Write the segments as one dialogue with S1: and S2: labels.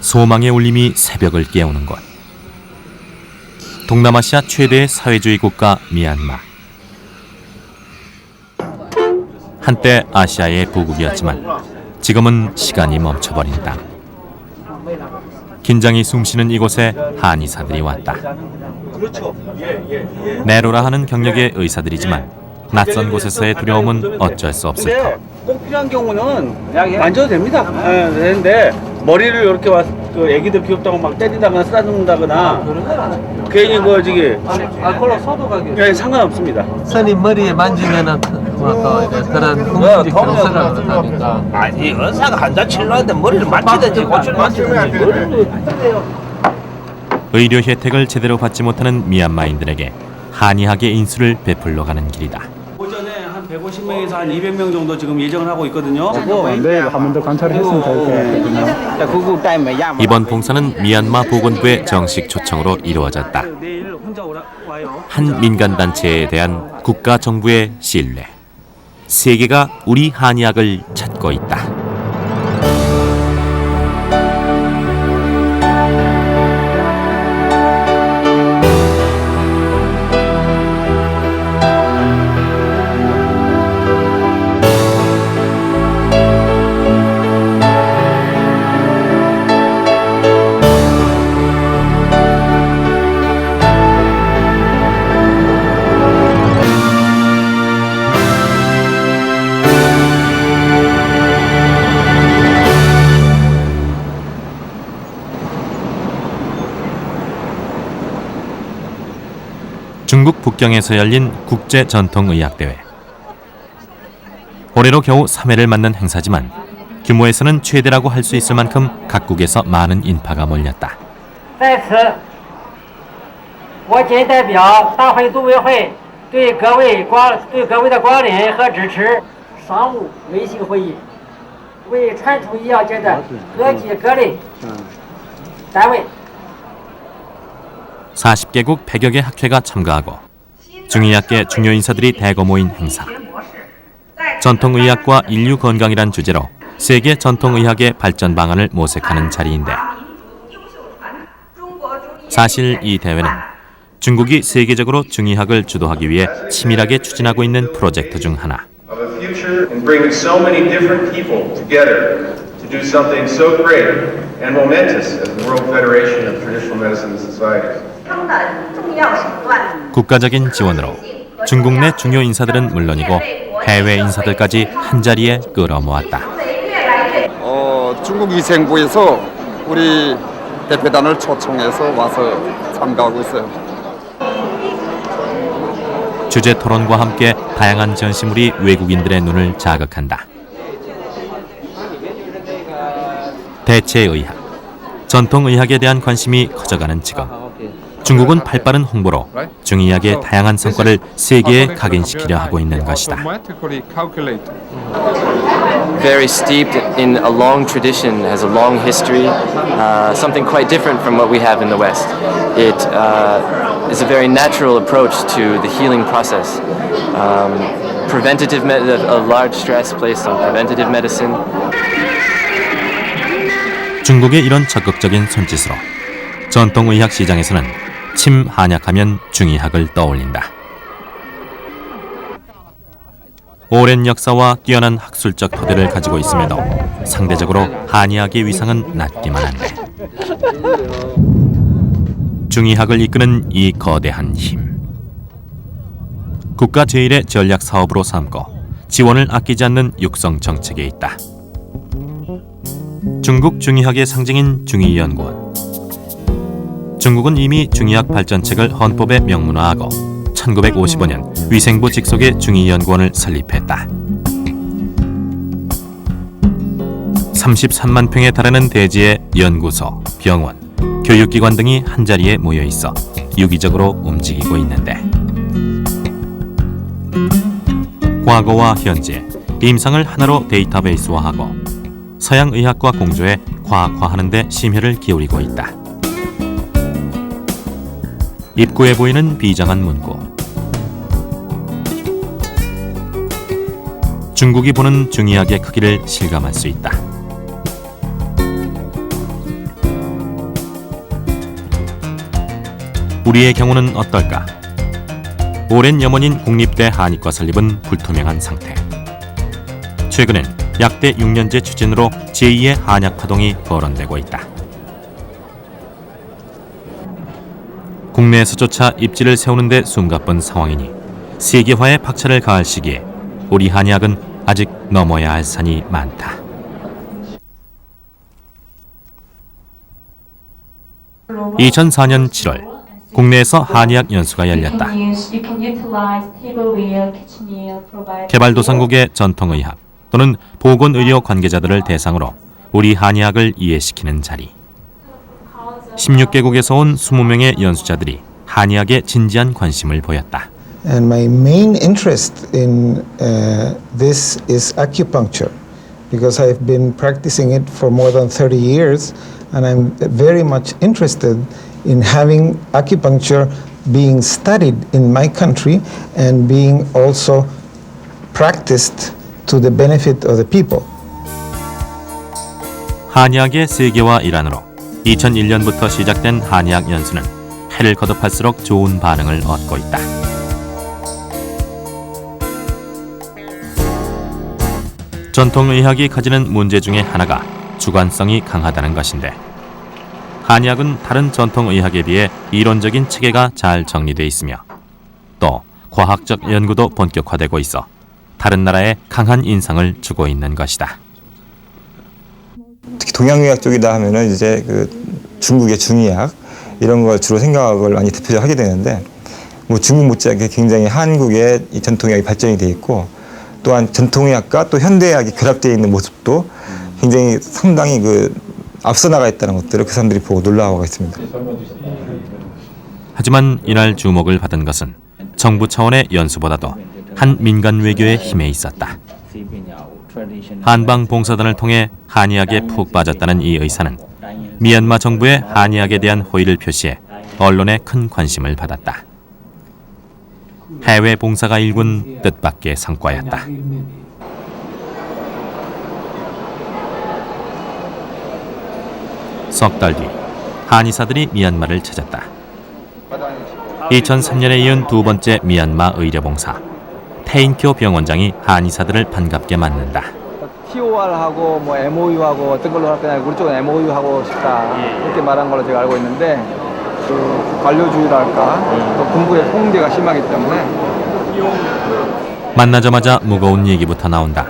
S1: 소망의 울림이 새벽을 깨우는 곳. 동남아시아 최대의 사회주의 국가 미얀마. 한때 아시아의 부국이었지만 지금은 시간이 멈춰버린 땅. 긴장이 숨쉬는 이곳에 한의사들이 왔다. 네로라 하는 경력의 의사들이지만 낯선 곳에서의 두려움은 어쩔 수 없을 터.
S2: 꼭 필요한 경우는 만져도 됩니다. 되는데 머리를 이렇게 그 애기들 귀엽다고 막 때린다거나 쓰다듬는다거나 괜히 그 저기 알코올로 소독하기 상관없습니다.
S3: 선임 머리에 만지면은 또 그런 궁금증 경색을 하니까.
S4: 아니 의사가 환자 치료하는데 머리를 만지든지 고추를 만지든지
S1: 의료 혜택을 제대로 받지 못하는 미얀마인들에게 한의학의 인수를 베풀러 가는 길이다.
S2: 오전에 한 150명에서 한 200명 정도 지금 예정을 하고 있거든요.
S5: 네, 한 번 더 관찰을 했으면 좋겠거든요.
S1: 이번 봉사는 미얀마 보건부의 정식 초청으로 이루어졌다.
S2: 내일 혼자 와요.
S1: 한 민간단체에 대한 국가 정부의 신뢰. 세계가 우리 한의학을 찾고 있다. 중국 북경에서 열린 국제전통의학대회. 올해로 겨우 3회를 맞는 행사지만 규모에서는 최대라고 할 수 있을 만큼 각국에서 많은 인파가 몰렸다.
S6: 在此，我谨代表大会组委会对各位的光临和支持商务微信会议，为传统医药界的各级各类单位。
S1: 40개국 100여 개 학회가 참가하고 중의학계 중요 인사들이 대거 모인 행사. 전통의학과 인류 건강이란 주제로 세계 전통의학의 발전 방안을 모색하는 자리인데 사실 이 대회는 중국이 세계적으로 중의학을 주도하기 위해 치밀하게 추진하고 있는 프로젝트 중 하나.
S7: To do something so great and momentous as the World Federation of Traditional Medicine Societies.
S1: 국가적인 지원으로 중국 내 중요 인사들은 물론이고 해외 인사들까지 한자리에 끌어모았다.
S8: 중국 위생부에서 우리 대표단을 초청해서 와서 참가하고 있어요.
S1: 주제 토론과 함께 다양한 전시물이 외국인들의 눈을 자극한다. 대체의학, 전통의학에 대한 관심이 커져가는 지금 중국은 발빠른 홍보로 중의학의 다양한 성과를 세계에 각인시키려 하고 있는 것이다.
S9: Very steeped in a long tradition, has a long history, something quite different from what we have in the West. It is a very natural approach to the healing process. A large stress placed on preventative medicine.
S1: 중국의 이런 적극적인 손짓으로 전통의학 시장에서는 침 한약하면 중의학을 떠올린다. 오랜 역사와 뛰어난 학술적 토대를 가지고 있음에도 상대적으로 한의학의 위상은 낮기만 한데 중의학을 이끄는 이 거대한 힘. 국가 제1의 전략 사업으로 삼고 지원을 아끼지 않는 육성 정책에 있다. 중국 중의학의 상징인 중의연구원. 중국은 이미 중의학 발전책을 헌법에 명문화하고 1955년 위생부 직속의 중의연구원을 설립했다. 33만 평에 달하는 대지의 연구소, 병원, 교육기관 등이 한자리에 모여 있어 유기적으로 움직이고 있는데 과거와 현재, 임상을 하나로 데이터베이스화하고 서양 의학과 공조해 과학화하는 데 심혈을 기울이고 있다. 입구에 보이는 비장한 문구. 중국이 보는 중의학의 크기를 실감할 수 있다. 우리의 경우는 어떨까? 오랜 염원인 국립대 한의과 설립은 불투명한 상태. 최근엔 약대 6년제 추진으로 제2의 한약 파동이 거론되고 있다. 국내에서조차 입지를 세우는 데 숨가쁜 상황이니 세계화에 박차를 가할 시기에 우리 한의학은 아직 넘어야 할 산이 많다. 2004년 7월 국내에서 한의학 연수가 열렸다. 개발도상국의 전통의학 또는 보건의료 관계자들을 대상으로 우리 한의학을 이해시키는 자리. 16개국에서 온 20명의 연수자들이 한의학에 진지한 관심을 보였다.
S10: And my main interest in this is acupuncture because I've been practicing it for more than 30 years and I'm very much interested in having acupuncture being studied in my country and being also practiced to the benefit of the people.
S1: 한의학의 세계화 일환으로 2001년부터 시작된 한의학 연수는 해를 거듭할수록 좋은 반응을 얻고 있다. 전통의학이 가지는 문제 중에 하나가 주관성이 강하다는 것인데 한의학은 다른 전통의학에 비해 이론적인 체계가 잘 정리되어 있으며 또 과학적 연구도 본격화되고 있어 다른 나라에 강한 인상을 주고 있는 것이다.
S11: 특히 동양의학 쪽이다 하면은 이제 그 중국의 중의학 이런 걸 주로 생각을 많이 대표적으로 하게 되는데 뭐 중국 못지않게 굉장히 한국의 이 전통의학이 발전이 돼 있고 또한 전통의학과 또 현대의학이 결합되어 있는 모습도 굉장히 상당히 그 앞서 나가 있다는 것들을 그 사람들이 보고 놀라워하고 있습니다.
S1: 하지만 이날 주목을 받은 것은 정부 차원의 연수보다도 한 민간 외교의 힘에 있었다. 한방 봉사단을 통해 한의학에 푹 빠졌다는 이 의사는 미얀마 정부의 한의학에 대한 호의를 표시해 언론에 큰 관심을 받았다. 해외 봉사가 일군 뜻밖의 성과였다. 석 달 뒤 한의사들이 미얀마를 찾았다. 2003년에 이은 두 번째 미얀마 의료봉사 태인교 병원장이 한의사들을 반갑게 맞는다.
S5: TOR하고 뭐 MOU하고 어떤 걸로 할 거냐 우리 쪽은 MOU 하고 싶다 이렇게 말한 걸로 제가 알고 있는데 그 관료주의랄까 또 군부의 통제가 심하기 때문에
S1: 만나자마자 무거운 얘기부터 나온다.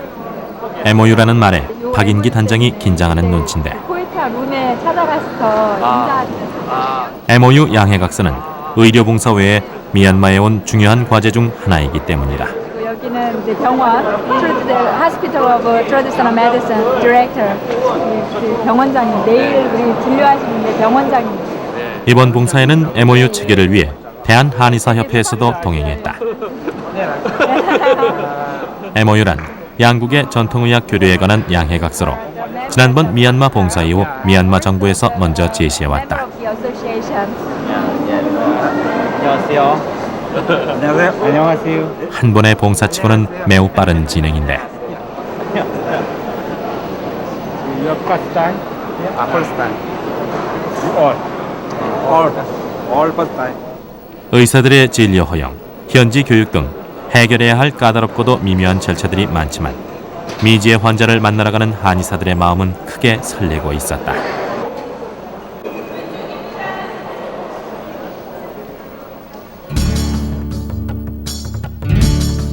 S1: MOU라는 말에 박인기 단장이 긴장하는 눈치인데
S12: 코이타 룬에 찾아가서 인사드렸어요.
S1: MOU 양해각서는 의료봉사 외에 미얀마에 온 중요한 과제 중 하나이기 때문이다.
S12: 여기는 이제 병원, Hospital of Traditional Medicine Director, 그 병원장님, 내일 우리 진료하시는데 병원장님.
S1: 이번 봉사에는 MOU 체결을 위해 대한한의사협회에서도 동행했다. MOU란 양국의 전통의학 교류에 관한 양해각서로 지난번 미얀마 봉사 이후 미얀마 정부에서 먼저 제시해왔다.
S5: 안녕하세요.
S1: 한 번의 봉사치고는 매우 빠른 진행인데 의사들의 진료 허용, 현지 교육 등 해결해야 할 까다롭고도 미묘한 절차들이 많지만 미지의 환자를 만나러 가는 한의사들의 마음은 크게 설레고 있었다.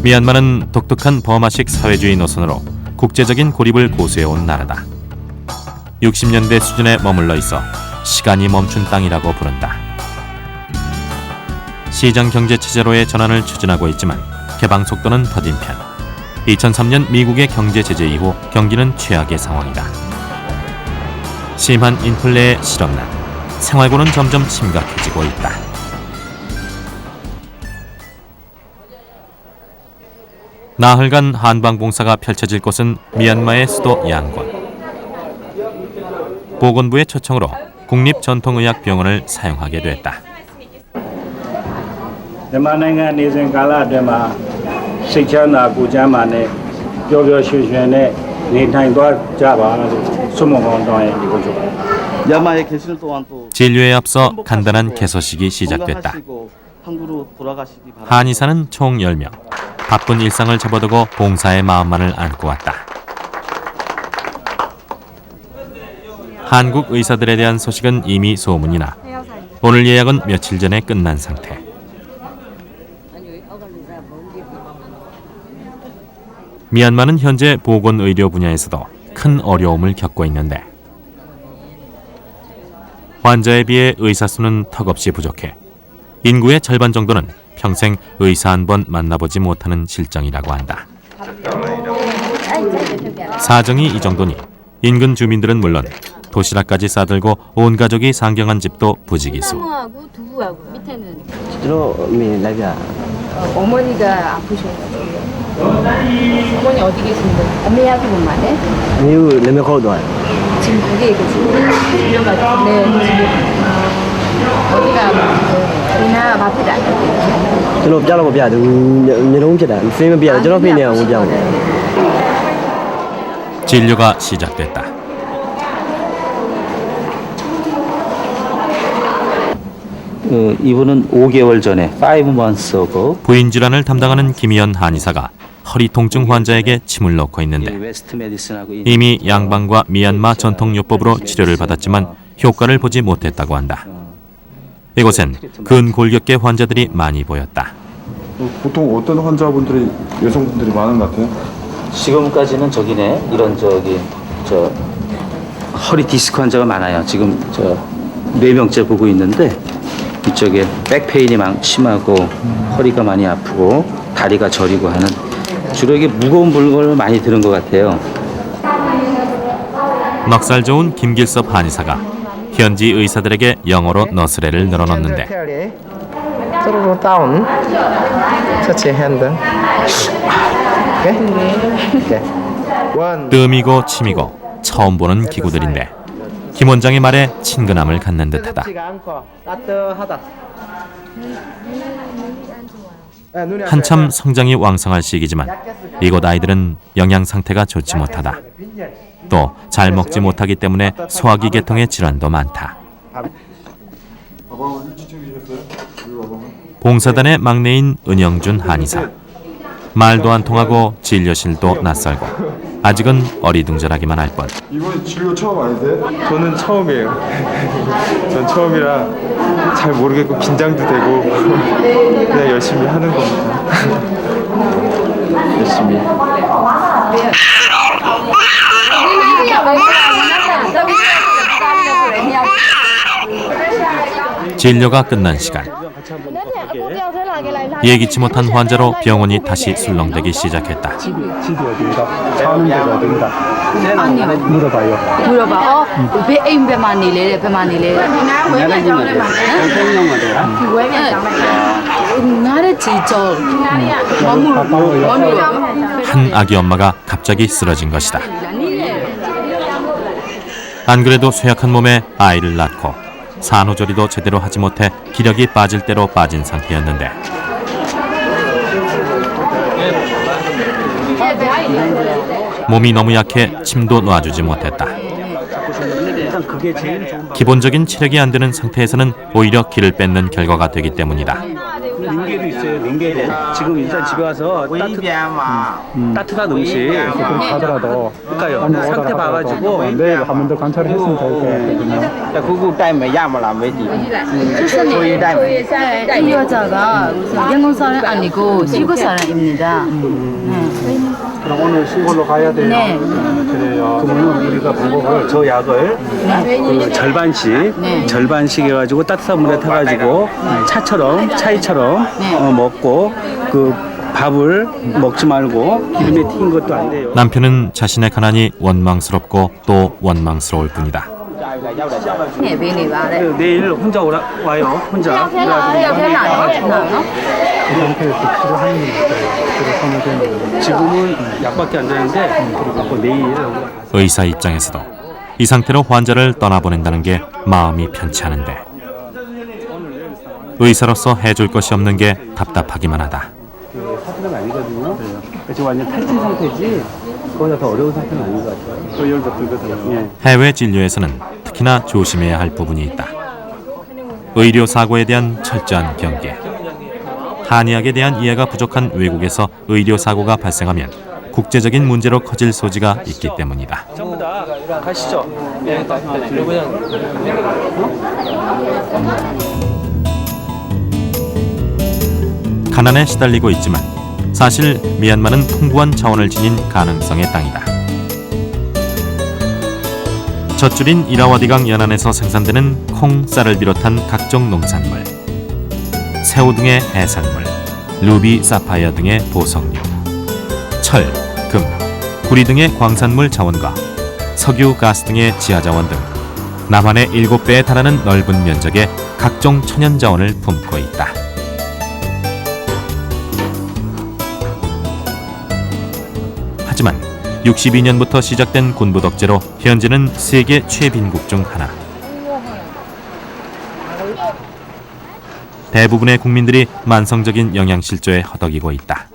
S1: 미얀마는 독특한 버마식 사회주의 노선으로 국제적인 고립을 고수해온 나라다. 60년대 수준에 머물러 있어 시간이 멈춘 땅이라고 부른다. 시장 경제 체제로의 전환을 추진하고 있지만 개방 속도는 더딘 편. 2003년 미국의 경제 제재 이후 경기는 최악의 상황이다. 심한 인플레의 실업난, 생활고는 점점 심각해지고 있다. 나흘간 한방봉사가 펼쳐질 곳은 미얀마의 수도 양곤. 보건부의 초청으로 국립전통의학병원을 사용하게 됐다.
S5: မြန်မာနိုင်ငံနေစဉ်ကာလအတွင်းမှာစိတ်ချမ်းသာကိုယ်ကျန်းမာနဲ့ပျော်ပျော်ရွှင်ရွှင်နဲ့နေထိုင်သွားကြပါလို့ဆုမွန်ကောင်းတောင်းရင်ဒီကိုချုပ်
S2: 미얀마에 계시는 동안 또
S1: 진료에 앞서 간단한 개소식이 시작됐다.
S2: 건강하시고 한국으로 돌아가시기 바랍니다.
S1: 한의사는 총 10명. 바쁜 일상을 접어두고 봉사의 마음만을 안고 왔다. 한국 의사들에 대한 소식은 이미 소문이 나 오늘 예약은 며칠 전에 끝난 상태. 미얀마는 현재 보건의료 분야에서도 큰 어려움을 겪고 있는데 환자에 비해 의사 수는 턱없이 부족해 인구의 절반 정도는 평생 의사 한 번 만나보지 못하는 실정이라고 한다. 사정이 이 정도니 인근 주민들은 물론 도시락까지 싸들고 온 가족이 상경한 집도 부지기수.
S12: 사모하고 두부하고요. 밑에는
S13: 어머니가 아프셔가지고. 어머니 어디 계신데? 어머니하고 못 말해? 지금 거기에 계시고. 네, 지금. 어디가 아프세요? 우리나 마피다.
S1: 진료가 시작됐다.
S2: 이분은 5개월 전에 5 months ago
S1: 부인 질환을 담당하는 김희연 한의사가 허리 통증 환자에게 침을 넣고 있는데
S2: 웨스트 메디슨하고
S1: 이미 양방과 미얀마 전통요법으로 치료를 받았지만 효과를 보지 못했다고 한다. 이곳엔 근골격계 환자들이 많이 보였다.
S14: 보통 어떤 환자분들이 여성분들이 많은 것 같아요?
S2: 지금까지는 저기네 이런 저 허리 디스크 환자가 많아요. 지금 저 4명째 보고 있는데 이쪽에 백페인이 심하고 허리가 많이 아프고 다리가 저리고 하는 주로 이게 무거운 물건을 많이 들은 것 같아요.
S1: 넉살 좋은 김길섭 한의사가 현지 의사들에게 영어로 너스레를 늘어놓는데
S15: 다운. 터치 핸드.
S1: 뜸이고 침이고 처음 보는 기구들인데 김 원장의 말에 친근함을 갖는 듯하다. 한참 성장이 왕성할 시기지만 이곳 아이들은 영양 상태가 좋지 못하다. 또 잘 먹지 못하기 때문에 소화기 계통의 질환도 많다. 봉사단의 막내인 은영준 한의사. 말도 안 통하고 진료실도 낯설고 아직은 어리둥절하기만 할 뿐.
S14: 이번 진료 처음 아니세요?
S15: 저는 처음이에요. 전 처음이라 잘 모르겠고 긴장도 되고 그냥 열심히 하는 겁니다. 열심히.
S1: 진료가 끝난 시간. 예기치 못한 환자로 병원이 다시 술렁대기 시작했다.
S15: 집이 어딘가? 사는 데가 어딘가? 물어봐요.
S13: 물어봐. 배만 일래, 배만 일래. 나를 지져.
S1: 한 아기 엄마가 갑자기 쓰러진 것이다. 안 그래도 쇠약한 몸에 아이를 낳고 산후조리도 제대로 하지 못해 기력이 빠질 대로 빠진 상태였는데 몸이 너무 약해 침도 놔주지 못했다. 기본적인 체력이 안 되는 상태에서는 오히려 기를 뺏는 결과가 되기 때문이다.
S2: 링게도 있어요. 링게. 지금 일단 집에 와서 따뜻한 음식
S15: 그렇게 하더라도
S2: 그러니까요. 상태 봐가지고
S15: 내일 한 번 더 관찰을 했으면 좋을 것 같거든요.
S13: 이 여자가 영국 사람 아니고 시골 사람입니다.
S15: 그럼 오늘 시골로 가야 돼요?
S13: 네.
S15: 그래요.
S2: 그러면 우리가 방법을 저 약을 그 절반씩 해가지고 따뜻한 물에 타가지고 차이처럼 먹고 그 밥을 먹지 말고 기름에 튀긴 것도 안 돼요.
S1: 남편은 자신의 가난이 원망스럽고 또 원망스러울 뿐이다.
S2: 내일 혼자 와요. 혼자.
S15: 그 상태에서 치료하는 게
S2: 지금은 약밖에 안 되는데 그리고 내일
S1: 의사 입장에서도 이 상태로 환자를 떠나보낸다는 게 마음이 편치 않은데 의사로서 해줄 것이 없는 게 답답하기만 하다.
S2: 사실은 아니거든요. 지금 완전 탈진 상태지. 그거보다 더 어려운 상태는 아닌 것 같아요.
S15: 또 열도 들거든요.
S1: 해외 진료에서는 특히나 조심해야 할 부분이 있다. 의료 사고에 대한 철저한 경계. 한의학에 대한 이해가 부족한 외국에서 의료 사고가 발생하면 국제적인 문제로 커질 소지가 있기 때문이다.
S2: 전부 다 가시죠. 예.
S1: 가난에 시달리고 있지만 사실 미얀마는 풍부한 자원을 지닌 가능성의 땅이다. 젖줄인 이라와디강 연안에서 생산되는 콩, 쌀을 비롯한 각종 농산물, 새우 등의 해산물, 루비, 사파이어 등의 보석류, 철, 금, 구리 등의 광산물 자원과 석유, 가스 등의 지하자원 등 남한의 7배에 달하는 넓은 면적의 각종 천연 자원을 품고 있다. 하지만 62년부터 시작된 군부 독재로 현재는 세계 최빈국 중 하나. 대부분의 국민들이 만성적인 영양실조에 허덕이고 있다.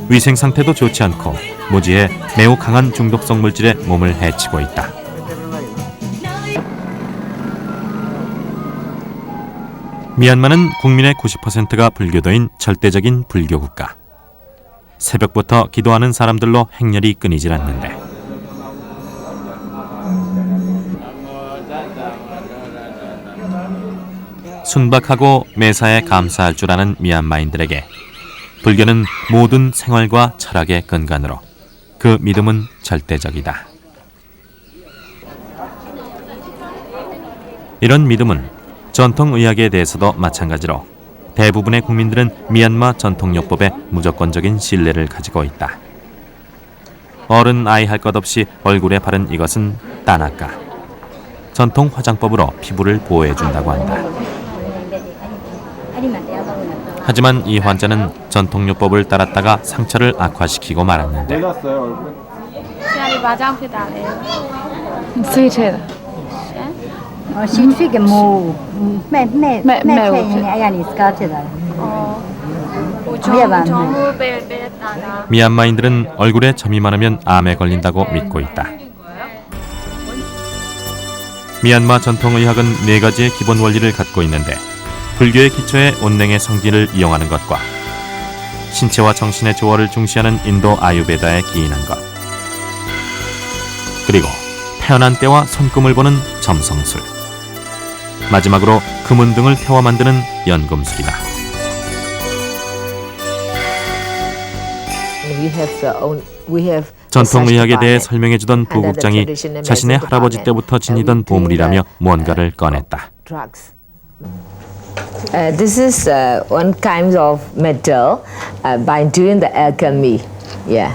S1: 위생 상태도 좋지 않고 무지해 매우 강한 중독성 물질에 몸을 해치고 있다. 미얀마는 국민의 90%가 불교도인 절대적인 불교 국가. 새벽부터 기도하는 사람들로 행렬이 끊이질 않는데 순박하고 매사에 감사할 줄 아는 미얀마인들에게 불교는 모든 생활과 철학의 근간으로 그 믿음은 절대적이다. 이런 믿음은 전통의학에 대해서도 마찬가지로 대부분의 국민들은 미얀마 전통요법에 무조건적인 신뢰를 가지고 있다. 어른 아이 할 것 없이 얼굴에 바른 이것은 따나까, 전통 화장법으로 피부를 보호해준다고 한다. 하지만 이 환자는 전통요법을 따랐다가 상처를 악화시키고 말았는데 미얀마인들은 얼굴에 점이 많으면 암에 걸린다고 믿고 있다. 미얀마 전통의학은 4가지의 기본 원리를 갖고 있는데 불교의 기초에 온냉의 성질을 이용하는 것과 신체와 정신의 조화를 중시하는 인도 아유베다에 기인한 것, 그리고 태어난 때와 손금을 보는 점성술, 마지막으로 금은 등을 태워 만드는 연금술이다. 전통의학에 대해 설명해주던 부국장이 자신의 할아버지 때부터 지니던 보물이라며 무언가를 꺼냈다.
S16: This is one kind of metal by doing the alchemy. Yeah,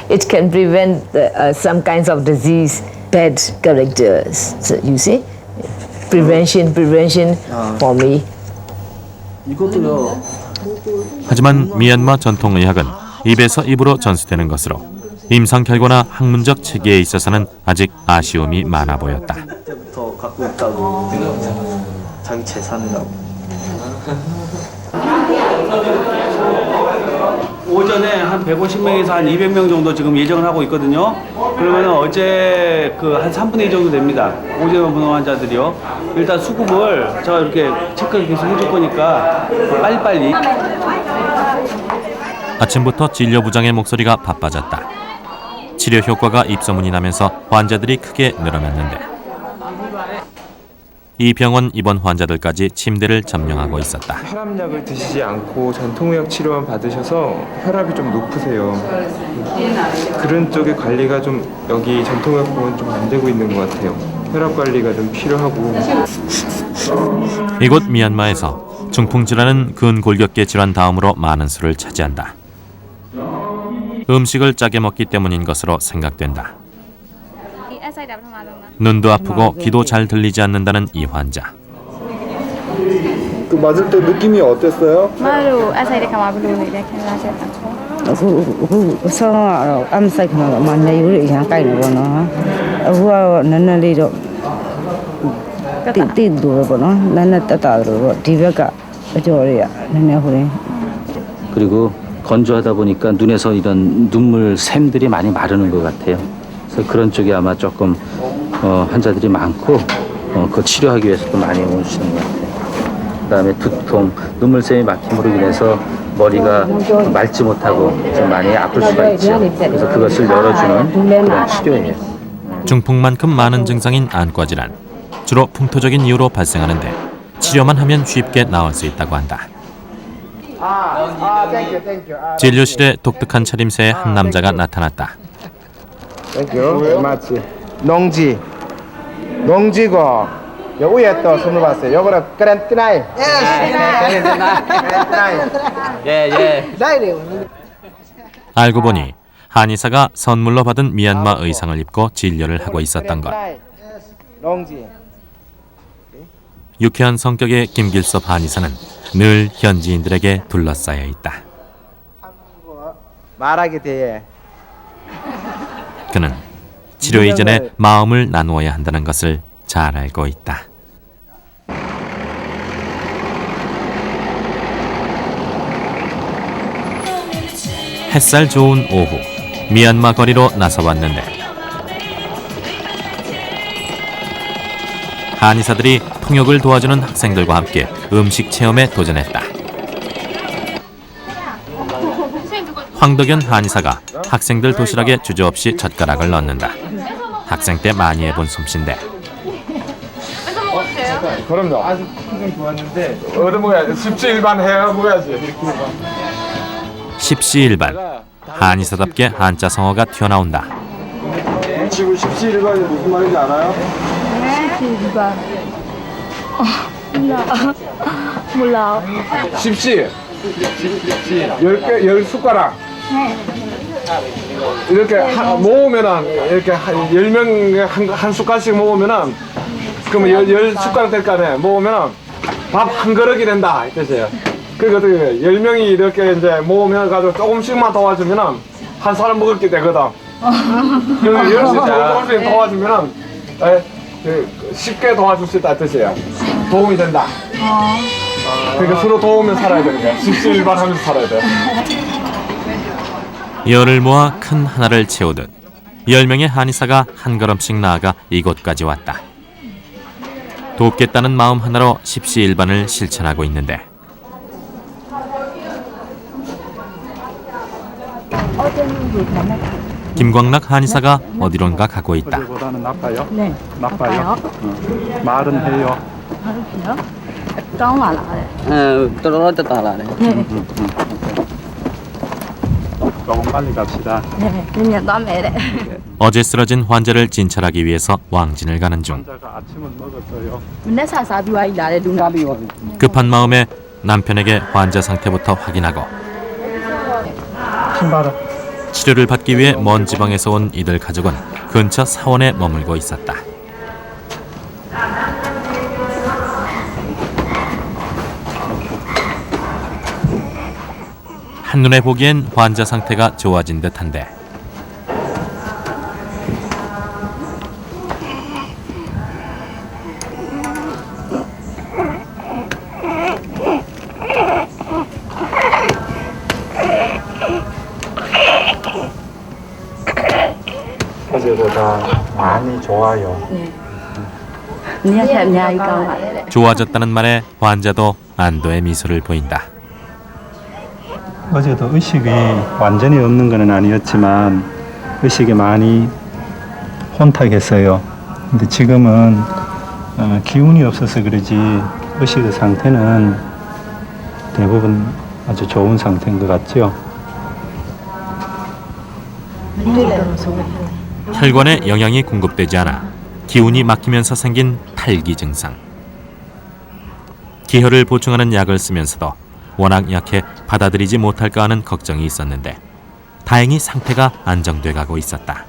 S16: it can prevent some kinds of disease, bad characters. So you see, prevention for me.
S1: 하지만 미얀마 전통의학은 입에서 입으로 전수되는 것으로 임상 결과나 학문적 체계에 있어서는 아직 아쉬움이 많아 보였다.
S2: 갖고 있다고 자기 재산이라고. 오전에 한 150명에서 한 200명 정도 지금 예정을 하고 있거든요. 그러면 어제 한 3분의 2 정도 됩니다. 오전 분호 환자들이요. 일단 수급을 제가 이렇게 체크를 계속 해줄 거니까 빨리빨리.
S1: 아침부터 진료부장의 목소리가 바빠졌다. 치료 효과가 입소문이 나면서 환자들이 크게 늘어났는데 이 병원 입원 환자들까지 침대를 점령하고 있었다.
S15: 혈압약을 드시지 않고 전통의학 치료만 받으셔서 혈압이 좀 높으세요. 그런 쪽의 관리가 좀 여기 전통의학보건 좀 안 되고 있는 것 같아요. 혈압 관리가 좀 필요하고.
S1: 이곳 미얀마에서 중풍질환은 근골격계 질환 다음으로 많은 수를 차지한다. 음식을 짜게 먹기 때문인 것으로 생각된다. 눈도 아프고 귀도 잘 들리지 않는다는 이 환자.
S14: 그 맞을 때 느낌이 어땠어요?
S17: 그리고
S2: 건조하다 보니까 눈에서 이런 눈물 샘들이 많이 마르는 것 같아요. 그래서 그런 쪽이 아마 조금 환자들이 많고 그 치료하기 위해서도 많이 오시는 것 같아요. 그다음에 두통, 눈물샘이 막힘으로 인해서 머리가 맑지 못하고 좀 많이 아플 수가 있죠. 그래서 그것을 열어주는 그런 치료예요.
S1: 중풍만큼 많은 증상인 안과 질환. 주로 풍토적인 이유로 발생하는데 치료만 하면 쉽게 나을 수 있다고 한다. 진료실에 독특한 차림새의 한 남자가 나타났다.
S4: 농지고 요 위에 또 선물 봤어요. 요거는 그랜트나이.
S1: 알고 보니 한의사가 선물로 받은 미얀마 의상을 입고 진료를 하고 있었던 것. 유쾌한 성격의 김길섭 한의사는 늘 현지인들에게 둘러싸여 있다.
S4: 말하게 돼.
S1: 그는 치료 이전에 마음을 나누어야 한다는 것을 잘 알고 있다. 햇살 좋은 오후, 미얀마 거리로 나서봤는데 한의사들이 통역을 도와주는 학생들과 함께 음식 체험에 도전했다. 황덕연 한의사가 학생들 도시락에 주저없이 젓가락을 넣는다. 학생 때 많이 해본 솜씨인데.
S15: 그럼요. 아주 굉장히 좋았는데 얻어 먹어야지. 십시일반 해야 먹어야지.
S1: 십시일반. 한의사답게 한자 성어가 튀어나온다.
S14: 지금 십시일반이 무슨 말인지 알아요?
S12: 십시일반. 몰라.
S15: 십시. 10개, 10숟가락. 이렇게 모으면은 이렇게 10명 한 숟갈씩 모으면은 그러면 10숟가락 될 거 아니에요. 모으면은 밥 한 그릇이 된다 이 뜻이에요. 그러니까 10명이 이렇게 이제 모으면 가지고 조금씩만 도와주면은 한 사람 먹을 게 되거든. 그래서 10씩 조금씩 도와주면은 쉽게 도와줄 수 있다 이 뜻이에요. 도움이 된다. 그러니까 서로 도우면 살아야 되는 거야. 십시일반 하면서 살아야 돼.
S1: 열을 모아 큰 하나를 채우듯 10명의 한의사가 한 걸음씩 나아가 이곳까지 왔다. 돕겠다는 마음 하나로 십시일반을 실천하고 있는데 김광락 한의사가 어디론가 가고 있다.
S17: 어제보다는 나빠요?
S12: 네.
S17: 나빠요? 말은 해요?
S12: Con là lại.
S17: 네. 조금 빨리 갑시다.
S12: 네. 그냥 다음에 래.
S1: 어제 쓰러진 환자를 진찰하기 위해서 왕진을 가는 중.
S17: 환자가 아침은 먹었어요.
S12: Mình xả xả bị ai đã để đúng không?
S1: 급한 마음에 남편에게 환자 상태부터 확인하고
S17: 신발은?
S1: 치료를 받기 위해 먼 지방에서 온 이들 가족은 근처 사원에 머물고 있었다. 한눈에 보기엔 환자 상태가 좋아진 듯한데
S17: 어제보다 많이 좋아요.
S1: 좋아졌다는 말에 환자도 안도의 미소를 보인다.
S17: 어제도 의식이 완전히 없는 건 아니었지만 의식이 많이 혼탁했어요. 근데 지금은 기운이 없어서 그러지 의식의 상태는 대부분 아주 좋은 상태인 것 같죠.
S1: 혈관에 영양이 공급되지 않아 기운이 막히면서 생긴 탈기 증상. 기혈을 보충하는 약을 쓰면서도 워낙 약해 받아들이지 못할까 하는 걱정이 있었는데 다행히 상태가 안정돼 가고 있었다.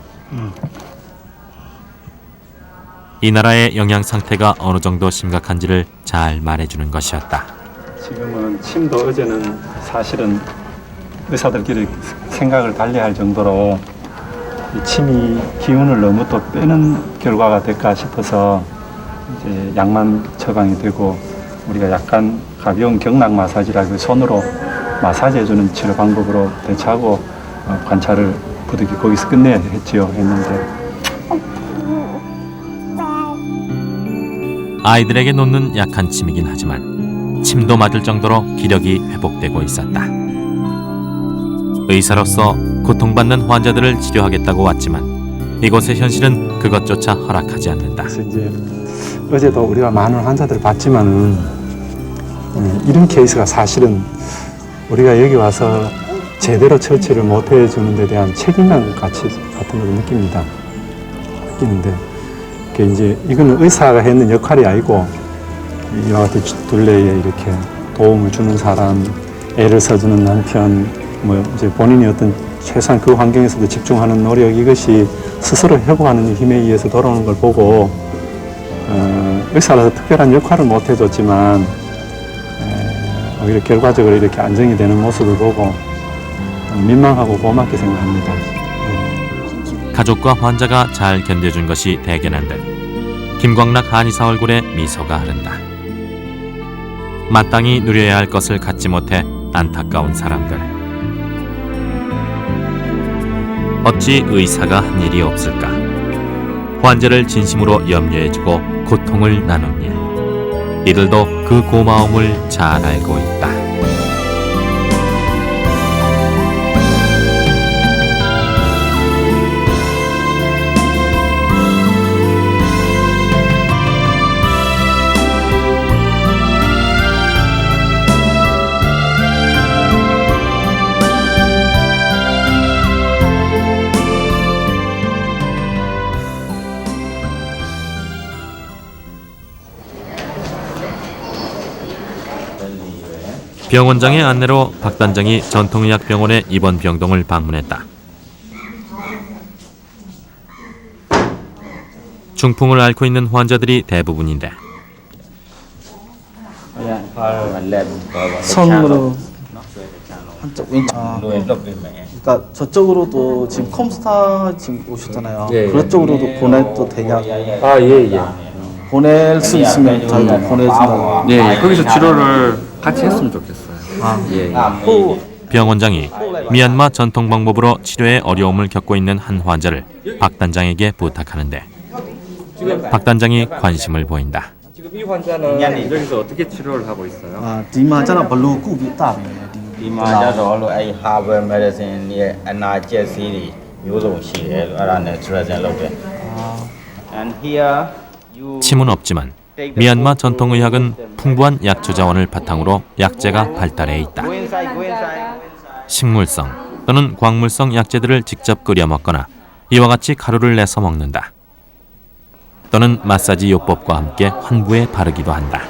S1: 이 나라의 영양 상태가 어느 정도 심각한지를 잘 말해주는 것이었다.
S17: 지금은 침도 어제는 사실은 의사들끼리 생각을 달리할 정도로 이 침이 기운을 너무 또 빼는 결과가 될까 싶어서 이제 약만 처방이 되고 우리가 약간 가벼운 경락 마사지라고 손으로 마사지 해주는 치료 방법으로 대처하고 관찰을 부득이 거기서 끝내야 했지요. 했는데
S1: 아이들에게 놓는 약한 침이긴 하지만 침도 맞을 정도로 기력이 회복되고 있었다. 의사로서 고통받는 환자들을 치료하겠다고 왔지만 이곳의 현실은 그것조차 허락하지 않는다.
S17: 그래서 이제 어제도 우리가 많은 환자들을 봤지만은 이런 케이스가 사실은 우리가 여기 와서 제대로 처치를 못 해주는 데 대한 책임감 같은 걸 느낍니다. 느끼는데 이제 이거는 의사가 했는 역할이 아니고 이와 같은 둘레에 이렇게 도움을 주는 사람, 애를 써주는 남편, 뭐 이제 본인이 어떤 최소한 그 환경에서도 집중하는 노력, 이것이 스스로 회복하는 힘에 의해서 돌아오는 걸 보고 의사라서 특별한 역할을 못 해줬지만 오히려 결과적으로 이렇게 안정이 되는 모습을 보고 민망하고 고맙게 생각합니다.
S1: 가족과 환자가 잘 견뎌준 것이 대견한 듯 김광락 한의사 얼굴에 미소가 흐른다. 마땅히 누려야 할 것을 갖지 못해 안타까운 사람들. 어찌 의사가 한 일이 없을까? 환자를 진심으로 염려해주고 고통을 나눈 일. 이들도 그 고마움을 잘 알고 있다. 병원장의 안내로 박 단장이 전통의학병원의 입원 병동을 방문했다. 중풍을 앓고 있는 환자들이 대부분인데
S18: 손으로 한쪽 왼쪽 그러니까 저쪽으로도 지금 컴스타 지금 오셨잖아요.
S3: 예, 예.
S18: 그쪽으로도 보내도 되냐?
S3: 예.
S18: 보낼 수 있으면 저희가 보내준다고.
S3: 예. 거기서 치료를 같이 했으면 좋겠어요. 예.
S1: 병원장이 미얀마 전통 방법으로 치료에 어려움을 겪고 있는 한 환자를 박 단장에게 부탁하는데 박 단장이 관심을 보인다.
S3: 지금 이 환자는 여기서 어떻게 치료를 하고 있어요?
S18: 디마자는 별로 꾸비 따비.
S4: 디마자도 이 하버 메디신의 에너지들이 요동시에 알아내 주라진 로데. And here
S1: 침은 없지만 미얀마 전통의학은 풍부한 약초 자원을 바탕으로 약재가 발달해 있다. 식물성 또는 광물성 약재들을 직접 끓여 먹거나 이와 같이 가루를 내서 먹는다. 또는 마사지 요법과 함께 환부에 바르기도 한다.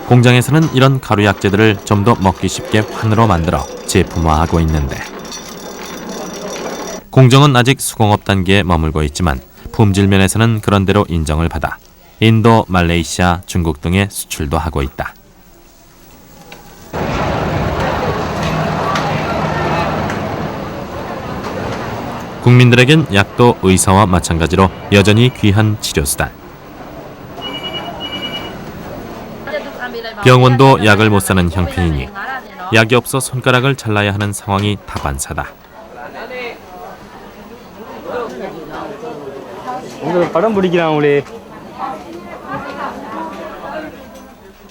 S1: 공장에서는 이런 가루 약재들을 좀 더 먹기 쉽게 환으로 만들어 제품화하고 있는데 공정은 아직 수공업 단계에 머물고 있지만 품질 면에서는 그런대로 인정을 받아 인도, 말레이시아, 중국 등에 수출도 하고 있다. 국민들에겐 약도 의사와 마찬가지로 여전히 귀한 치료수단. 병원도 약을 못 사는 형편이니 약이 없어 손가락을 잘라야 하는 상황이 다반사다.
S19: 오늘 바람 불이기랑 우리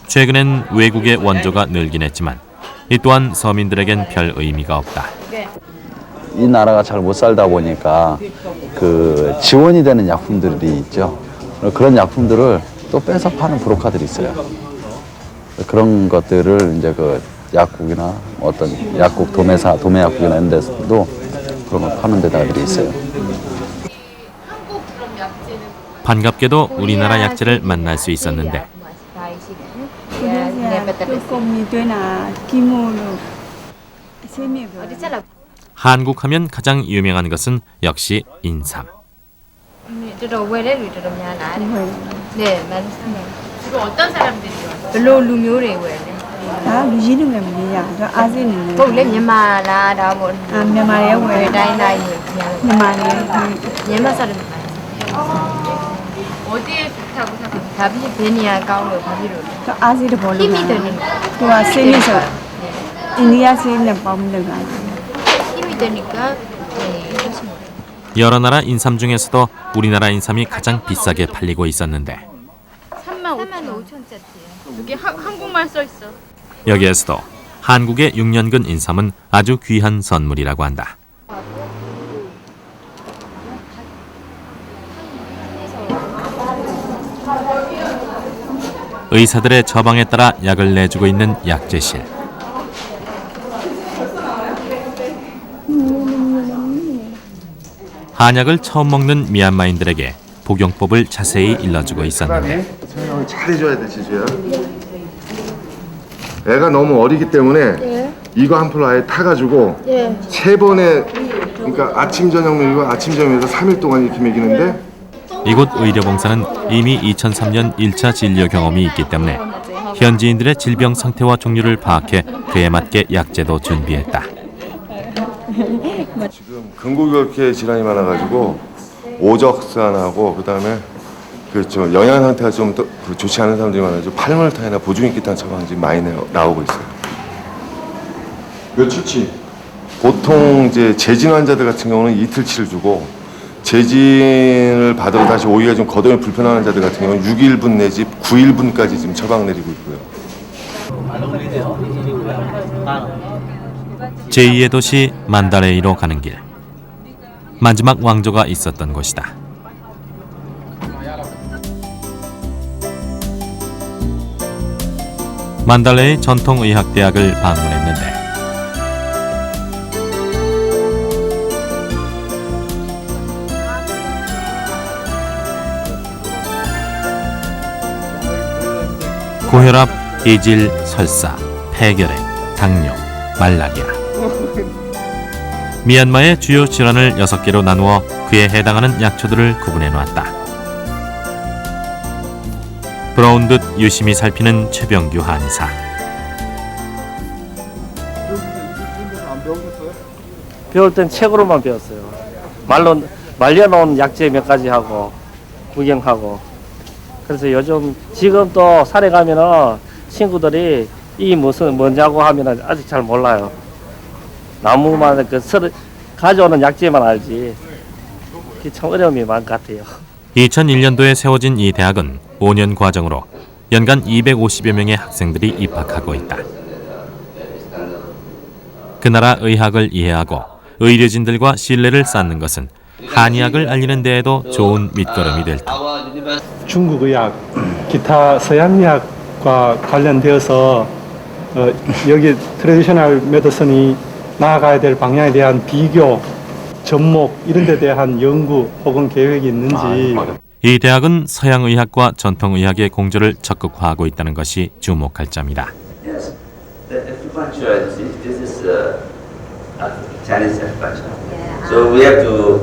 S1: 최근엔 외국의 원조가 늘긴 했지만 이 또한 서민들에겐 별 의미가 없다.
S20: 이 나라가 잘 못 살다 보니까 그 지원이 되는 약품들이 있죠. 그런 약품들을 또 빼서 파는 브로커들이 있어요. 그런 것들을 이제 그 약국이나 어떤 약국 도매약국이나 이런 데서도 그런 걸 파는 데다들이 있어요.
S1: 반갑게도 우리나라 약재를 만날 수 있었는데 한국 하면 가장 유명한 것은 역시 인삼.
S12: 주로 어떤 사람들이 와요? 별로 루묘래 왜?
S21: 루지는 왜 뭐냐? 저 아재는.
S12: 꼭မြန်မာလားဒါမို့
S21: မြန်မာရဲ့ဝယ်
S12: တိုင်းတိုင်း
S21: မြန်မာရဲ့
S12: မြန်မာ사람
S13: 어디에 좋다고 생각합니까? 답이 베니아 가오로 바비로.
S21: 저 아직도 모르고.
S13: 힘이 되는 거.
S21: 그와 세미서 인디아 세미는 뽑는 거.
S13: 힘이 되니까 좋습니다.
S1: 여러 나라 인삼 중에서도 우리나라 인삼이 가장 비싸게 팔리고 있었는데
S13: 35,000짜리예요. 여기 한국말 써 있어.
S1: 여기에서도 한국의 6년근 인삼은 아주 귀한 선물이라고 한다. 의사들의 처방에 따라 약을 내주고 있는 약재실. 한약을 처음 먹는 미얀마인들에게 복용법을 자세히 일러주고 있었는데
S14: 설명을 잘 해줘야 돼, 지수야. 애가 너무 어리기 때문에 이거 한 풀 아예 타가지고 3번에 그러니까 아침 저녁 먹이고 아침 저녁에서 3일 동안 이렇게 먹이는데
S1: 이곳 의료봉사는 이미 2003년 1차 진료 경험이 있기 때문에 현지인들의 질병 상태와 종류를 파악해 그에 맞게 약제도 준비했다.
S14: 지금 근골격계 질환이 많아가지고 오적산하고 그다음에 그좀 영양 상태가 좀 좋지 않은 사람들이 많아서 팔물탄이나 보중익기탄 처방이 지금 많이 나오고 있어요. 며칠치? 보통 이제 재진 환자들 같은 경우는 이틀치를 주고 재진을 받으러 다시 오기가 좀 거동이 불편한 환자들 같은 경우는 6일분 내지 9일분까지 지금 처방 내리고 있고요.
S1: 제2의 도시 만다레이로 가는 길. 마지막 왕조가 있었던 곳이다. 만달레이 전통의학대학을 방문했는데 고혈압, 이질, 설사, 폐결핵, 당뇨, 말라리아. 미얀마의 주요 질환을 6개로 나누어 그에 해당하는 약초들을 구분해 놓았다. 부러운 듯 유심히 살피는 최병규 한의사.
S19: 배울 땐 책으로만 배웠어요. 말로 말려놓은 약재 몇 가지 하고 구경하고. 그래서 요즘 지금 또 산에 가면은 친구들이 이 무슨 뭐냐고 하면은 아직 잘 몰라요. 나무만 가져오는 약재만 알지. 그게 참 어려움이 많은 것 같아요.
S1: 2001년도에 세워진 이 대학은 5년 과정으로 연간 250여 명의 학생들이 입학하고 있다. 그 나라 의학을 이해하고 의료진들과 신뢰를 쌓는 것은 한의학을 알리는 데에도 좋은 밑거름이 될 터.
S17: 중국 의학, 기타 서양의학과 관련되어서 여기 트레디셔널 메디슨이 나아가야 될 방향에 대한 비교, 접목 이런 데 대한 연구 혹은 계획이 있는지.
S1: 이 대학은 서양의학과 전통의학의 공조를 적극화하고 있다는 것이 주목할 점이다.
S6: Yes, the acupuncture, this is Chinese acupuncture. So we have to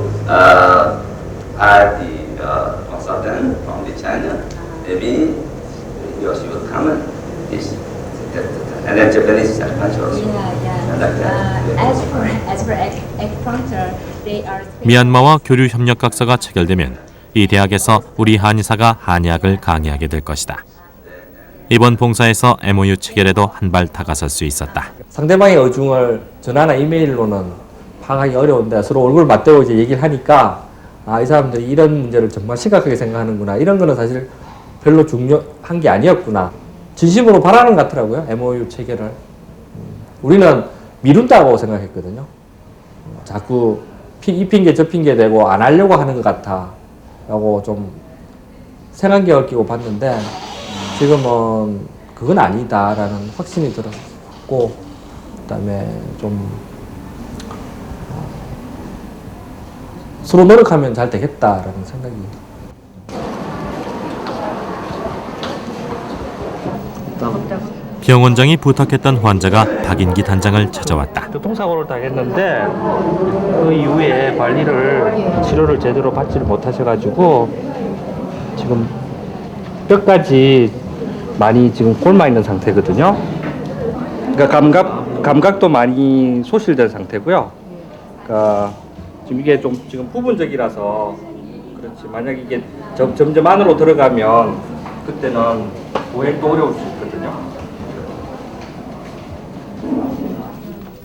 S6: add the consultant from the China. Maybe yours will come and this, and then Japanese acupuncture also. Like that.
S12: As for acupuncture, they are.
S1: 미얀마와 교류 협력 각서가 체결되면 이 대학에서 우리 한의사가 한의학을 강의하게 될 것이다. 이번 봉사에서 MOU 체결에도 한 발 다가설 수 있었다.
S3: 상대방의 의중을 전화나 이메일로는 파악하기 어려운데 서로 얼굴 맞대고 이제 얘기를 하니까 이 사람들이 이런 문제를 정말 심각하게 생각하는구나. 이런 거는 사실 별로 중요한 게 아니었구나. 진심으로 바라는 것 같더라고요. MOU 체결을. 우리는 미룬다고 생각했거든요. 자꾸 이 핑계 저 핑계 대고 안 하려고 하는 것 같아 라고 좀 생안경을 끼고 봤는데 지금은 그건 아니다라는 확신이 들었고 그다음에 좀 서로 노력하면 잘 되겠다라는 생각이.
S1: 병원장이 부탁했던 환자가 박인기 단장을 찾아왔다.
S19: 교통사고를 당했는데 그 이후에 치료를 제대로 받지를 못하셔가지고 지금 뼈까지 많이 지금 곪아 있는 상태거든요. 그러니까 감각도 많이 소실된 상태고요. 그러니까 지금 이게 좀 지금 부분적이라서
S3: 그렇지. 만약 이게 점점 안으로 들어가면 그때는 보행도 어려울 수 있거든요.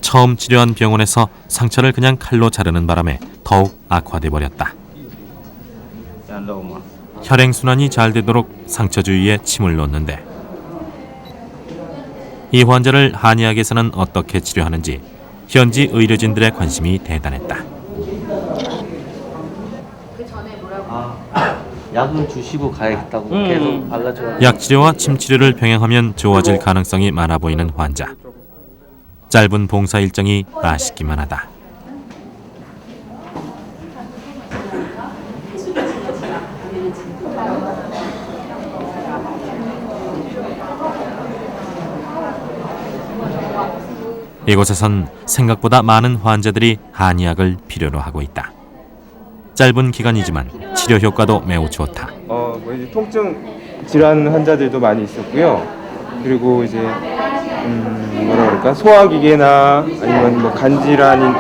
S1: 처음 치료한 병원에서 상처를 그냥 칼로 자르는 바람에 더욱 악화돼 버렸다. 혈행순환이 잘 되도록 상처 주위에 침을 놓는데 이 환자를 한의학에서는 어떻게 치료하는지 현지 의료진들의 관심이 대단했다.
S2: 약을 주시고 가야겠다고 계속 발라줘야
S1: 약치료와 침치료를 병행하면 좋아질 가능성이 많아 보이는 환자. 짧은 봉사 일정이 아쉽기만 하다. 이곳에선 생각보다 많은 환자들이 한의학을 필요로 하고 있다. 짧은 기간이지만 치료 효과도 매우 좋다.
S15: 뭐 이제 통증 질환 환자들도 많이 있었고요. 그리고 이제 뭐라 그럴까 소화기계나 아니면 뭐 간 질환인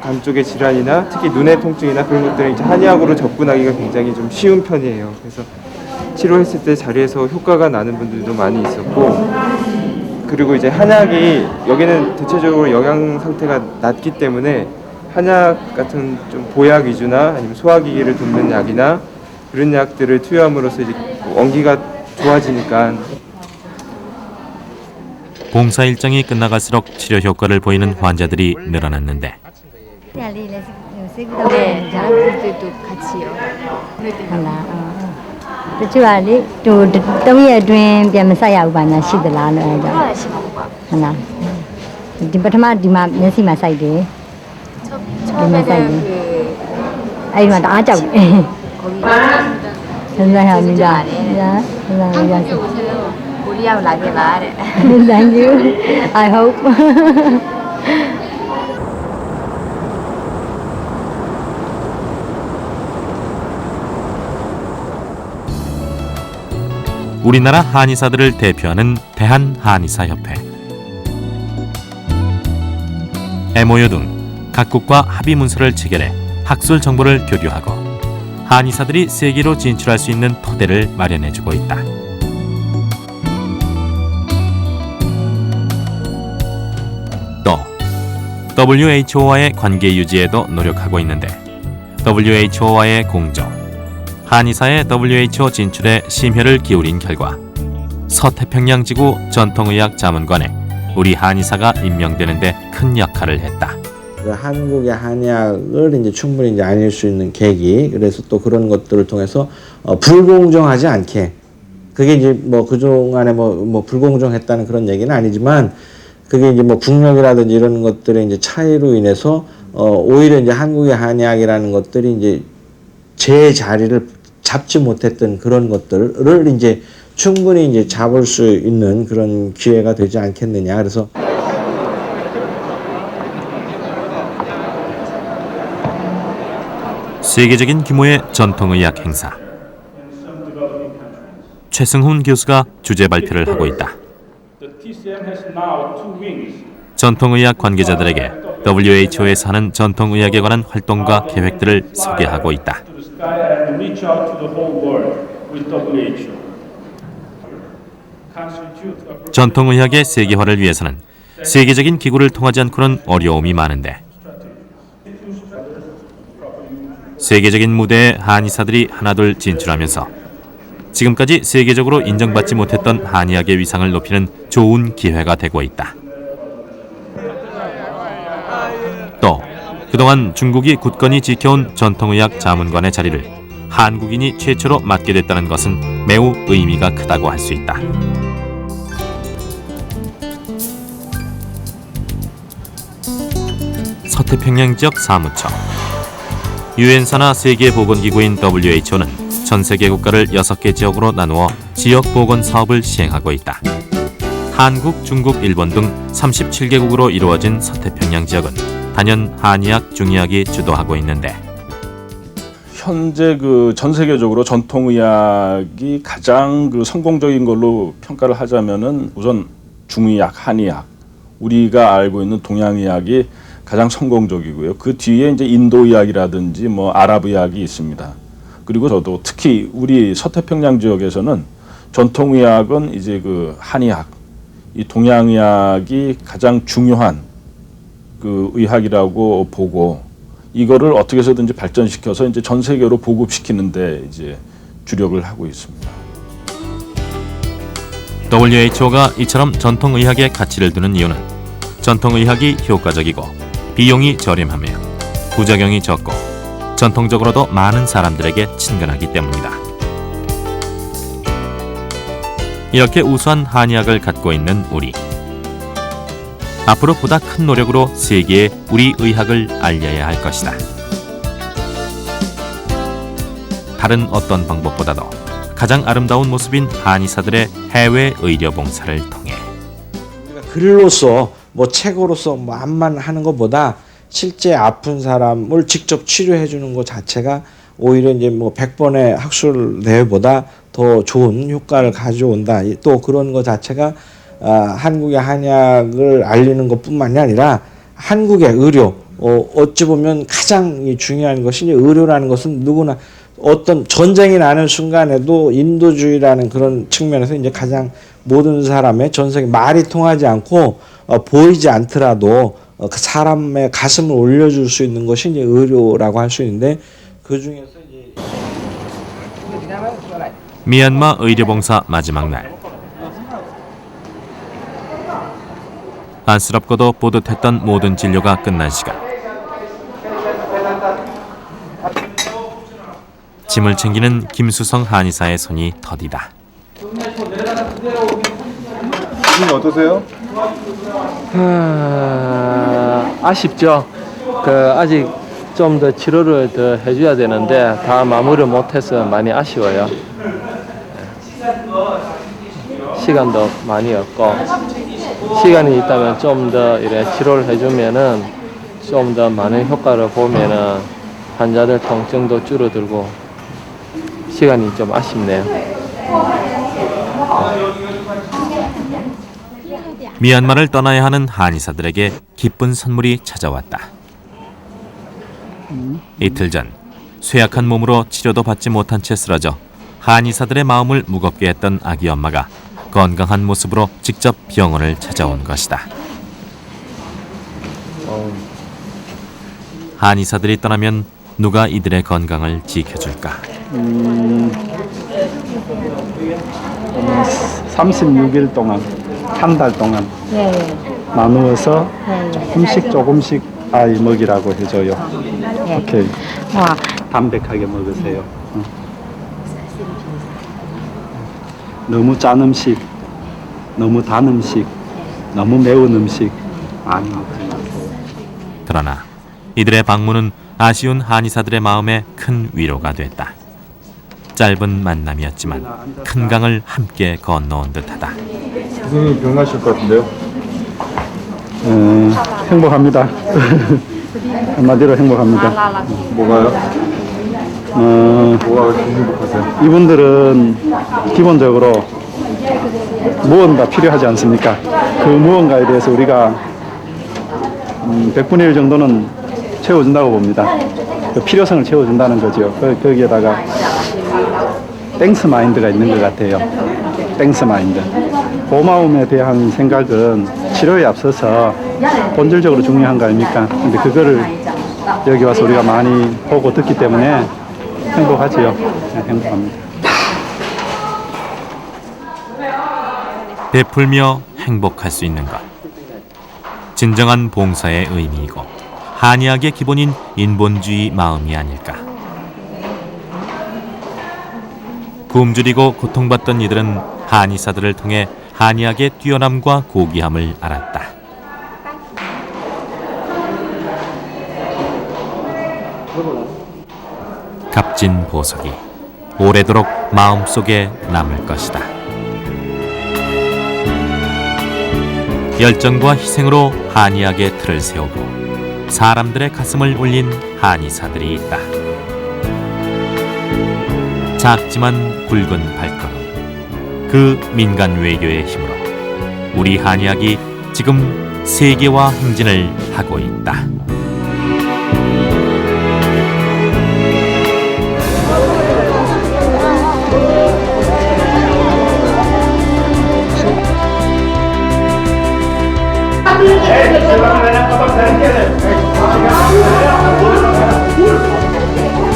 S15: 간 쪽의 질환이나 특히 눈의 통증이나 그런 것들은 이제 한의학으로 접근하기가 굉장히 좀 쉬운 편이에요. 그래서 치료했을 때 자리에서 효과가 나는 분들도 많이 있었고. 그리고 이제 한약이 여기는 대체적으로 영양 상태가 낮기 때문에 한약 같은 좀 보약 위주나 아니면 소화기계를 돕는 약이나 그런 약들을 투여함으로써 이제 원기가 좋아지니까.
S1: 봉사 일정이 끝나갈수록 치료 효과를 보이는 환자들이 늘어났는데
S7: 네, 저도 같이요. 그렇지, 또 3일အတွင်း ပြန်မဆက်ရဘူးပါညာရှိသလားလို့အဲ့ဒါရှိပါဘူးပါဟုတ်လားဒီပထမဒီမှာမျက်စိမှာစိုက်တယ်처음에는အဲ့ဒီမှာတအားကြောက်တယ်감사합니다. 감사합니다.
S13: 코리아로 나게라.
S7: Thank you. I hope.
S1: 우리나라 한의사들을 대표하는 대한한의사협회, MOU 등 각국과 합의 문서를 체결해 학술 정보를 교류하고 한의사들이 세계로 진출할 수 있는 토대를 마련해주고 있다. 또 WHO와의 관계 유지에도 노력하고 있는데 WHO와의 공조, 한의사의 WHO 진출에 심혈을 기울인 결과 서태평양 지구 전통의학 자문관에 우리 한의사가 임명되는 데 큰 역할을 했다.
S22: 한국의 한의학을 이제 충분히 이제 알릴 수 있는 계기, 그래서 또 그런 것들을 통해서 불공정하지 않게, 그게 이제 뭐 그동안에 뭐 불공정했다는 그런 얘기는 아니지만 그게 이제 뭐 국력이라든지 이런 것들의 이제 차이로 인해서 오히려 이제 한국의 한의학이라는 것들이 이제 제 자리를 잡지 못했던 그런 것들을 이제 충분히 이제 잡을 수 있는 그런 기회가 되지 않겠느냐. 그래서
S1: 세계적인 규모의 전통의학 행사. 최승훈 교수가 주제 발표를 하고 있다. 전통의학 관계자들에게 WHO에서 하는 전통의학에 관한 활동과 계획들을 소개하고 있다. 전통의학의 세계화를 위해서는 세계적인 기구를 통하지 않고는 어려움이 많은데 세계적인 무대에 한의사들이 하나둘 진출하면서 지금까지 세계적으로 인정받지 못했던 한의학의 위상을 높이는 좋은 기회가 되고 있다. 또 그동안 중국이 굳건히 지켜온 전통의학 자문관의 자리를 한국인이 최초로 맡게 됐다는 것은 매우 의미가 크다고 할 수 있다. 서태평양 지역 사무처. 유엔사나 세계보건기구인 WHO는 전 세계 국가를 6개 지역으로 나누어 지역보건 사업을 시행하고 있다. 한국, 중국, 일본 등 37개국으로 이루어진 서태평양 지역은 단연 한의학, 중의학이 주도하고 있는데
S23: 현재 그 전 세계적으로 전통의학이 가장 그 성공적인 걸로 평가를 하자면은 우선 중의학, 한의학, 우리가 알고 있는 동양의학이 가장 성공적이고요. 그 뒤에 이제 인도의학이라든지 뭐 아랍의학이 있습니다. 그리고 저도 특히 우리 서태평양 지역에서는 전통의학은 이제 그 한의학, 이 동양의학이 가장 중요한 그 의학이라고 보고 이거를 어떻게 해서든지 발전시켜서 이제 전 세계로 보급시키는데 이제 주력을 하고 있습니다.
S1: WHO가 이처럼 전통의학에 가치를 두는 이유는 전통의학이 효과적이고 비용이 저렴하며 부작용이 적고 전통적으로도 많은 사람들에게 친근하기 때문이다. 이렇게 우수한 한의학을 갖고 있는 우리. 앞으로 보다 큰 노력으로 세계에 우리 의학을 알려야 할 것이다. 다른 어떤 방법보다도 가장 아름다운 모습인 한의사들의 해외 의료 봉사를 통해
S22: 글로서 뭐 책으로서 뭐 암만 하는 것보다 실제 아픈 사람을 직접 치료해 주는 것 자체가 오히려 이제 뭐 100번의 학술 대회보다 더 좋은 효과를 가져온다. 또 그런 것 자체가 한국의 한의학을 알리는 것뿐만이 아니라 한국의 의료, 어찌 보면 가장 중요한 것이 이제 의료라는 것은 누구나 어떤 전쟁이 나는 순간에도 인도주의라는 그런 측면에서 이제 가장 모든 사람의 전 세계 말이 통하지 않고 보이지 않더라도 그 사람의 가슴을 올려줄 수 있는 것이 이제 의료라고 할 수 있는데 그 중에서 이제
S1: 미얀마 의료봉사 마지막 날. 안쓰럽고도 뿌듯했던 모든 진료가 끝난 시간. 짐을 챙기는 김수성 한의사의 손이 더디다.
S15: 지금 어떠세요?
S19: 아쉽죠. 아직 좀 더 치료를 더 해줘야 되는데 다 마무리를 못해서 많이 아쉬워요. 시간도 많이 없고 시간이 있다면 좀 더 이래 치료를 해주면은 좀 더 많은 효과를 보면은 환자들 통증도 줄어들고 시간이 좀 아쉽네요.
S1: 미얀마를 떠나야 하는 한의사들에게 기쁜 선물이 찾아왔다. 이틀 전 쇠약한 몸으로 치료도 받지 못한 채 쓰러져 한의사들의 마음을 무겁게 했던 아기 엄마가 건강한 모습으로 직접 병원을 찾아온 것이다. 한의사들이 떠나면 누가 이들의 건강을 지켜줄까?
S17: 36일 동안, 한 달 동안 나누어서 조금씩 아이 먹이라고 해줘요. 오케이. 담백하게 먹으세요. 너무 짠 음식, 너무 단 음식, 너무 매운 음식 많이 먹지 마세요.
S1: 그러나 이들의 방문은 아쉬운 한의사들의 마음에 큰 위로가 됐다. 짧은 만남이었지만 큰 강을 함께 건너온 듯하다.
S15: 선생님 병나실 것 같은데요?
S17: 행복합니다. 한마디로 행복합니다.
S15: 뭐가요? 뭐가 그렇게 행복하세요?
S17: 이분들은 기본적으로 무언가 필요하지 않습니까? 그 무언가에 대해서 우리가 100분의 1 정도는 채워준다고 봅니다. 그 필요성을 채워준다는 거죠. 거기에다가 땡스 마인드가 있는 것 같아요. 땡스 마인드. 고마움에 대한 생각은 치료에 앞서서 본질적으로 중요한 거 아닙니까? 근데 그거를 여기 와서 우리가 많이 보고 듣기 때문에 행복하지요. 네, 행복합니다.
S1: 베풀며 행복할 수 있는 것. 진정한 봉사의 의미이고 한의학의 기본인 인본주의 마음이 아닐까. 굶주리고 고통받던 이들은 한의사들을 통해 한의학의 뛰어남과 고귀함을 알았다. 값진 보석이 오래도록 마음속에 남을 것이다. 열정과 희생으로 한의학의 틀을 세우고 사람들의 가슴을 울린 한의사들이 있다. 작지만 굵은 발걸음, 그 민간 외교의 힘으로 우리 한의학이 지금 세계화 행진을 하고 있다.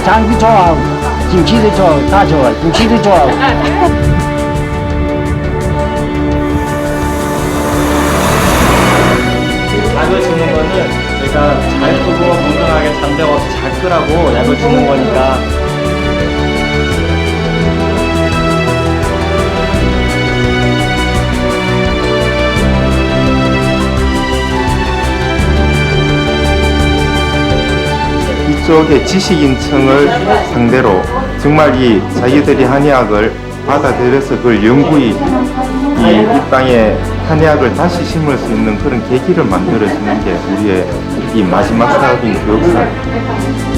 S8: 장비 좋아하고 김치도 좋아하고 다 좋아요. 김치도 좋아하고.
S19: 약을 주는 거는 저희가 잘 끄고 건강하게 잠재가 없이 잘 끄라고 약을 주는 거니까.
S15: 이쪽의 지식인층을 상대로 정말 이 자기들이 한의학을 받아들여서 그걸 연구히 이 땅에 한의학을 다시 심을 수 있는 그런 계기를 만들어주는 게 우리의 이 마지막 사업인 교육사입니다.